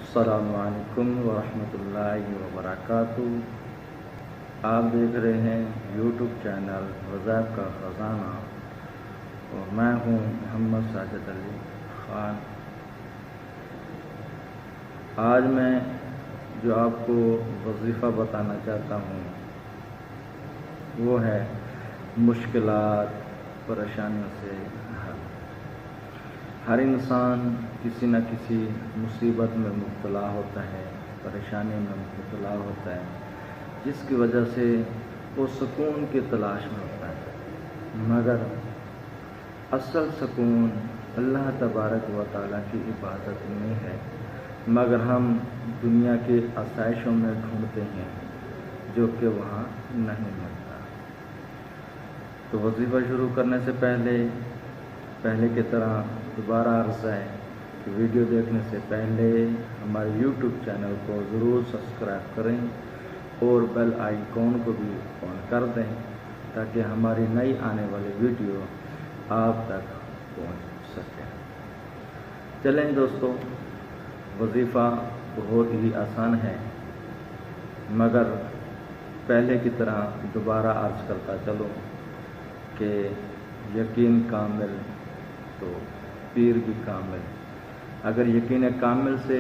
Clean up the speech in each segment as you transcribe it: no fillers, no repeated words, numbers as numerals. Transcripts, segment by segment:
السلام علیکم ورحمۃ اللہ وبرکاتہ۔ آپ دیکھ رہے ہیں یوٹیوب چینل وظائف کا خزانہ اور میں ہوں محمد ساجد علی خان۔ آج میں جو آپ کو وظیفہ بتانا چاہتا ہوں وہ ہے مشکلات پریشانیوں سے حل۔ ہر انسان کسی نہ کسی مصیبت میں مبتلا ہوتا ہے، پریشانی میں مبتلا ہوتا ہے، جس کی وجہ سے وہ سکون کی تلاش میں ہوتا ہے، مگر اصل سکون اللہ تبارک و تعالیٰ کی عبادت میں ہے، مگر ہم دنیا کی آسائشوں میں ڈھونڈتے ہیں جو کہ وہاں نہیں ملتا۔ تو وظیفہ شروع کرنے سے پہلے کی طرح دوبارہ عرض ہے کہ ویڈیو دیکھنے سے پہلے ہمارے یوٹیوب چینل کو ضرور سبسکرائب کریں اور بیل آئیکن کو بھی آن کر دیں تاکہ ہماری نئی آنے والی ویڈیو آپ تک پہنچ سکے۔ چلیں دوستو، وظیفہ بہت ہی آسان ہے، مگر پہلے کی طرح دوبارہ عرض کرتا چلوں کہ یقین کامل تو پیر بھی کامل۔ اگر یقین کامل سے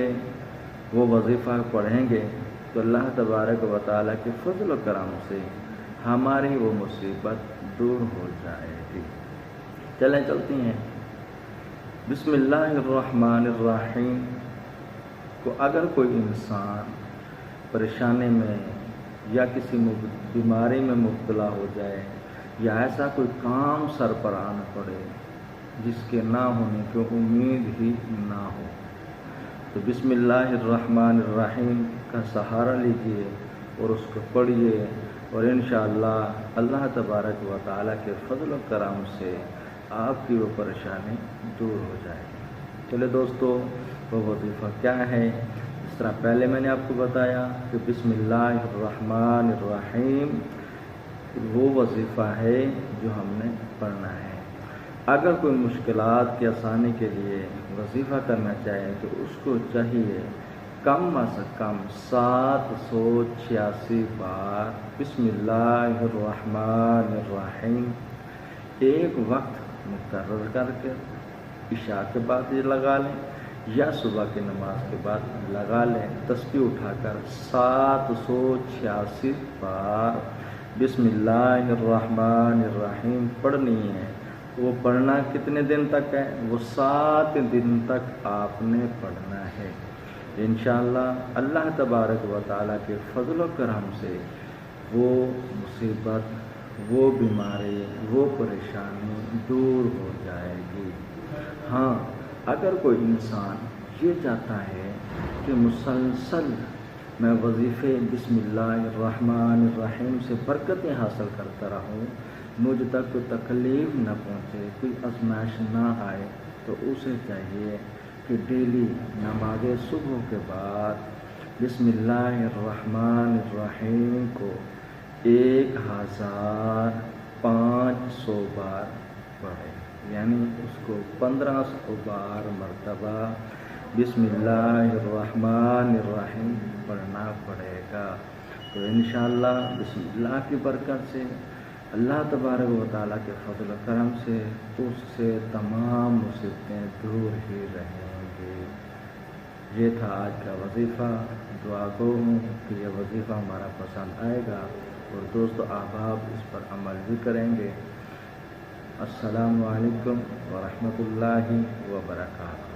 وہ وظیفہ پڑھیں گے تو اللہ تبارک و تعالیٰ کے فضل و کرم سے ہماری وہ مصیبت دور ہو جائے گی۔ چلیں چلتی ہیں۔ بسم اللہ الرحمن الرحیم کو اگر کوئی انسان پریشانی میں یا کسی بیماری میں مبتلا ہو جائے یا ایسا کوئی کام سر پر آنا پڑے جس کے نہ ہونے کی امید ہی نہ ہو، تو بسم اللہ الرحمن الرحیم کا سہارا لیجئے اور اس کو پڑھیے، اور انشاءاللہ اللہ تبارک و تعالیٰ کے فضل و کرم سے آپ کی وہ پریشانی دور ہو جائے گی۔ چلے دوستو، وہ وظیفہ کیا ہے؟ اس طرح پہلے میں نے آپ کو بتایا کہ بسم اللہ الرحمن الرحیم وہ وظیفہ ہے جو ہم نے پڑھنا ہے۔ اگر کوئی مشکلات کی آسانی کے لیے وظیفہ کرنا چاہے تو اس کو چاہیے کم از کم 786 بار بسم اللہ الرحمن الرحیم ایک وقت مقرر کر کے عشاء کے بعد یہ لگا لیں یا صبح کی نماز کے بعد لگا لیں، تسبیح اٹھا کر 786 بار بسم اللہ الرحمن الرحیم پڑھنی ہے۔ وہ پڑھنا کتنے دن تک ہے؟ وہ 7 دن تک آپ نے پڑھنا ہے۔ انشاءاللہ اللہ تبارک و تعالیٰ کے فضل و کرم سے وہ مصیبت، وہ بیماری، وہ پریشانی دور ہو جائے گی۔ ہاں، اگر کوئی انسان یہ چاہتا ہے کہ مسلسل میں وظیفے بسم اللہ الرحمن الرحیم سے برکتیں حاصل کرتا رہوں، مجھ تک کوئی تکلیف نہ پہنچے، کوئی آزمائش نہ آئے، تو اسے چاہیے کہ ڈیلی نماز صبح کے بعد بسم اللہ الرحمن الرحیم کو 1500 بار پڑھے، یعنی اس کو 1500 بار مرتبہ بسم اللہ الرحمن الرحیم پڑھنا پڑے گا۔ تو انشاءاللہ بسم اللہ کی برکت سے اللہ تبارک و تعالیٰ کے فضل و کرم سے اس سے تمام مصیبتیں دور ہی رہیں گی۔ یہ تھا آج کا وظیفہ۔ دعا گو ہوں کہ یہ وظیفہ ہمارا پسند آئے گا اور دوستو احباب اس پر عمل بھی کریں گے۔ السلام علیکم ورحمۃ اللہ وبرکاتہ۔